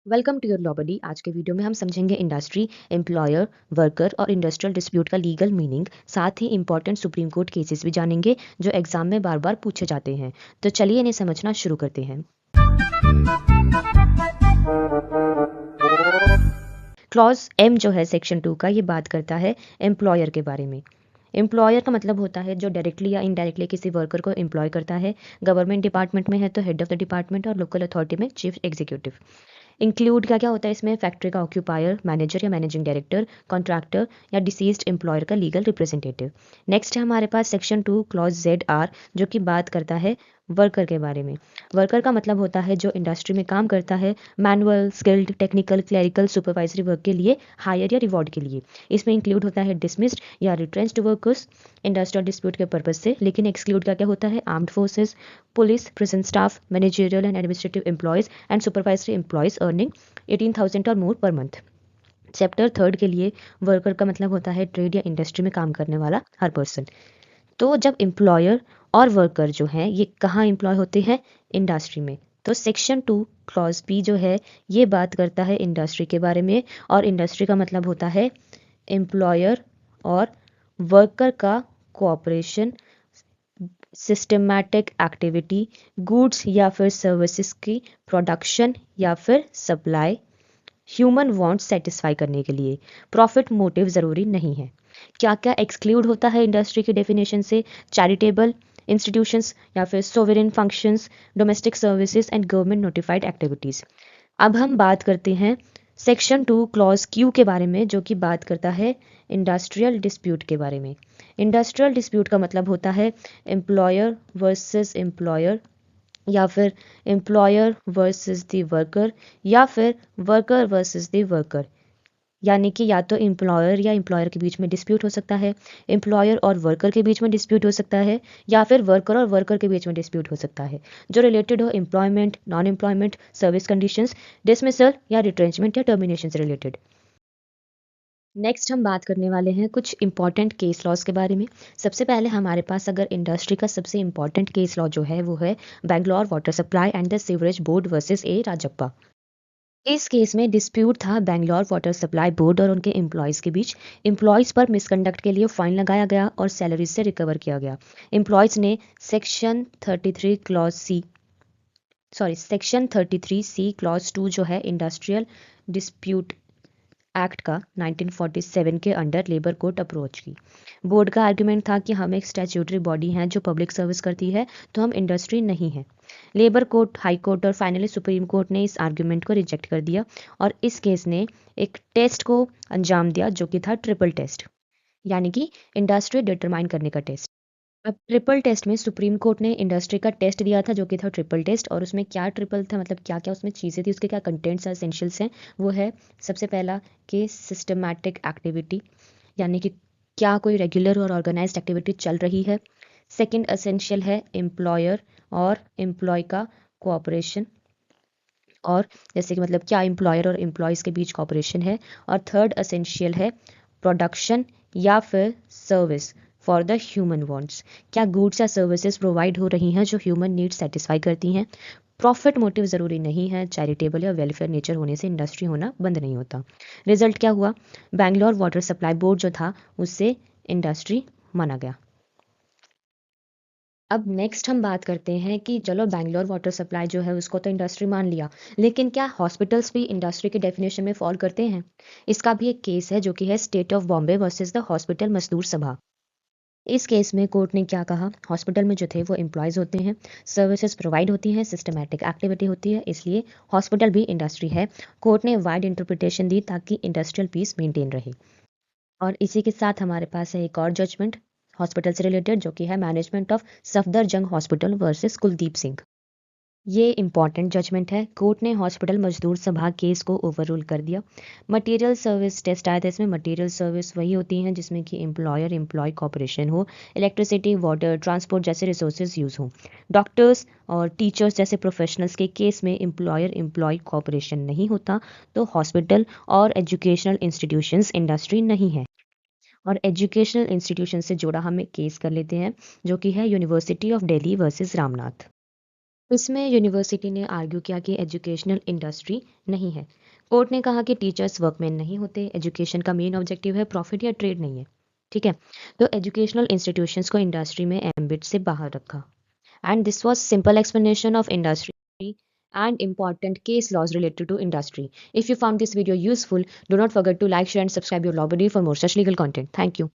Welcome to your law बडी। आज के video में हम समझेंगे इंडस्ट्री, एम्प्लॉयर, वर्कर और इंडस्ट्रियल डिस्प्यूट का लीगल मीनिंग। साथ ही इंपॉर्टेंट सुप्रीम कोर्ट केसेस भी जानेंगे जो एग्जाम में बार बार पूछे जाते हैं। तो चलिए इन्हें समझना शुरू करते हैं। क्लॉज एम जो है सेक्शन 2 का, ये बात करता है एम्प्लॉयर के बारे में। एम्प्लॉयर का मतलब होता है जो डायरेक्टली या इनडायरेक्टली किसी वर्कर को एम्प्लॉय करता है। गवर्नमेंट डिपार्टमेंट में है तो हेड ऑफ द डिपार्टमेंट, और लोकल अथॉरिटी में चीफ एग्जीक्यूटिव। इंक्लूड क्या क्या होता है इसमें? फैक्ट्री का ऑक्यूपायर, मैनेजर या मैनेजिंग डायरेक्टर, कॉन्ट्रैक्टर या डिसीज्ड एम्प्लॉयर का लीगल रिप्रेजेंटेटिव। नेक्स्ट है हमारे पास सेक्शन 2 क्लॉज ZR, जो कि बात करता है वर्कर के बारे में। वर्कर का मतलब होता है जो इंडस्ट्री में काम करता है, manual, skilled, technical, clerical, supervisory work के लिए, हायर या रिवॉर्ड के लिए। इसमें इंक्लूड होता है डिसमिस्ड या रिट्रेंच्ड वर्कर्स इंडस्ट्रियल डिस्प्यूट के पर्पज से। लेकिन एक्सक्लूड क्या क्या होता है? Armed forces, police, prison staff, managerial and administrative employees and supervisory employees earning 18,000 और मोर पर मंथ। चैप्टर 3 के लिए वर्कर का मतलब होता है ट्रेड या इंडस्ट्री में काम करने वाला हर पर्सन। तो जब एम्प्लॉयर और वर्कर जो हैं ये कहाँ एम्प्लॉय होते हैं? इंडस्ट्री में। तो सेक्शन 2 क्लॉज P जो है ये बात करता है इंडस्ट्री के बारे में, और इंडस्ट्री का मतलब होता है एम्प्लॉयर और वर्कर का कोऑपरेशन, सिस्टमैटिक एक्टिविटी, गुड्स या फिर सर्विसेज की प्रोडक्शन या फिर सप्लाई, ह्यूमन वांट्स सेटिस्फाई करने के लिए। प्रॉफिट मोटिव ज़रूरी नहीं है। क्या क्या एक्सक्लूड होता है इंडस्ट्री की डेफिनेशन से? चैरिटेबल इंस्टीट्यूशंस या फिर sovereign functions, domestic services and government notified activities. अब हम बात करते हैं सेक्शन 2 क्लॉज Q के बारे में, जो कि बात करता है इंडस्ट्रियल डिस्प्यूट के बारे में। इंडस्ट्रियल डिस्प्यूट का मतलब होता है एम्प्लॉयर वर्सेस एम्प्लॉयर, या फिर एम्प्लॉयर वर्सेस द वर्कर, या फिर वर्कर वर्सेस द वर्कर। यानी कि या तो एम्प्लॉयर या एम्प्लॉयर के बीच में डिस्प्यूट हो सकता है, एम्प्लॉयर और वर्कर के बीच में डिस्प्यूट हो सकता है, या फिर वर्कर और वर्कर के बीच में डिस्प्यूट हो सकता है जो रिलेटेड हो employment, non employment, service conditions, dismissal या रिट्रेंचमेंट या टर्मिनेशन से रिलेटेड। नेक्स्ट हम बात करने वाले हैं कुछ इंपॉर्टेंट केस लॉज के बारे में। सबसे पहले हमारे पास अगर इंडस्ट्री का सबसे इंपॉर्टेंट केस लॉ जो है वो है Bangalore water supply and the sewerage board versus A Rajappa. इस केस में डिस्प्यूट था बैंगलोर वाटर सप्लाई बोर्ड और उनके एम्प्लॉयज़ के बीच। एम्प्लॉयज़ पर मिसकंडक्ट के लिए फाइन लगाया गया और सैलरी से रिकवर किया गया। एम्प्लॉयज़ ने section 33 clause C section 33C clause 2 जो है इंडस्ट्रियल डिस्प्यूट एक्ट का 1947 के अंडर लेबर कोर्ट अप्रोच की। बोर्ड का आर्गुमेंट था कि हम एक स्टैट्यूटरी बॉडी हैं जो पब्लिक सर्विस करती है, तो हम इंडस्ट्री नहीं है। लेबर कोर्ट, हाई कोर्ट और फाइनली सुप्रीम कोर्ट ने इस आर्गुमेंट को रिजेक्ट कर दिया, और इस केस ने एक टेस्ट को अंजाम दिया जो कि था ट्रिपल टेस्ट, यानी कि इंडस्ट्री डिटरमाइन करने का टेस्ट। अब ट्रिपल टेस्ट में सुप्रीम कोर्ट ने इंडस्ट्री का टेस्ट दिया था जो कि था ट्रिपल टेस्ट, और उसमें क्या ट्रिपल था, मतलब क्या क्या उसमें चीज़ें थी, उसके क्या कंटेंट्स एसेंशियल्स हैं। वो है सबसे पहला कि सिस्टमैटिक एक्टिविटी, यानी कि क्या कोई रेगुलर और ऑर्गेनाइज्ड एक्टिविटी चल रही है। सेकंड एसेंशियल है एम्प्लॉयर और एम्प्लॉय का कोऑपरेशन, और जैसे कि मतलब क्या एम्प्लॉयर और एम्प्लॉयज़ के बीच कोऑपरेशन है। और थर्ड एसेंशियल है प्रोडक्शन या फिर service for the human wants, क्या गुड्स या सर्विसेज प्रोवाइड हो रही हैं जो ह्यूमन नीड्स सेटिस्फाई करती हैं। प्रॉफिट मोटिव ज़रूरी नहीं है, चैरिटेबल या वेलफेयर नेचर होने से इंडस्ट्री होना बंद नहीं होता। रिजल्ट क्या हुआ? बैंगलोर वाटर सप्लाई बोर्ड जो था उससे इंडस्ट्री माना गया। अब नेक्स्ट हम बात करते हैं कि चलो बैंगलोर वाटर सप्लाई जो है उसको तो इंडस्ट्री मान लिया, लेकिन क्या हॉस्पिटल्स भी इंडस्ट्री के डेफिनेशन में फॉल करते हैं? इसका भी एक केस है जो कि है state of Bombay versus the hospital मजदूर सभा। इस केस में कोर्ट ने क्या कहा? हॉस्पिटल में जो थे वो एम्प्लॉयज़ होते हैं, सर्विसेज प्रोवाइड होती हैं, सिस्टमैटिक एक्टिविटी होती है, इसलिए हॉस्पिटल भी इंडस्ट्री है। कोर्ट ने वाइड इंटरप्रिटेशन दी ताकि इंडस्ट्रियल पीस मेंटेन रहे। और इसी के साथ हमारे पास है एक और जजमेंट हॉस्पिटल से रिलेटेड, जो कि है management of Safdarjung hospital versus Kuldeep Singh. ये इंपॉर्टेंट जजमेंट है। कोर्ट ने हॉस्पिटल मजदूर सभा केस को ओवररूल कर दिया। मटेरियल सर्विस टेस्ट आया था इसमें। मटेरियल सर्विस वही होती हैं जिसमें कि एम्प्लॉयर एम्प्लॉय कॉपरेशन हो, इलेक्ट्रिसिटी, वाटर, ट्रांसपोर्ट जैसे रिसोर्सेज यूज़ हों। डॉक्टर्स और टीचर्स जैसे प्रोफेशनल्स के केस में एम्प्लॉयर एम्प्लॉय कॉपरेशन नहीं होता, तो हॉस्पिटल और एजुकेशनल इंस्टीट्यूशंस इंडस्ट्री नहीं है। और एजुकेशनल इंस्टीट्यूशन से जुड़ा हम एक केस कर लेते हैं जो कि है university of Delhi versus Ramnath. इसमें यूनिवर्सिटी ने आर्ग्यू किया कि एजुकेशनल इंडस्ट्री नहीं है। कोर्ट ने कहा कि टीचर्स वर्कमैन नहीं होते, एजुकेशन का मेन ऑब्जेक्टिव है प्रॉफिट या ट्रेड नहीं है। ठीक है, तो एजुकेशनल इंस्टीट्यूशंस को इंडस्ट्री में एम्बिट से बाहर रखा। And this was simple explanation of industry and important case laws related to industry. If you found this video useful, do not forget to like, share and subscribe your Law Buddy for more such legal content. Thank you.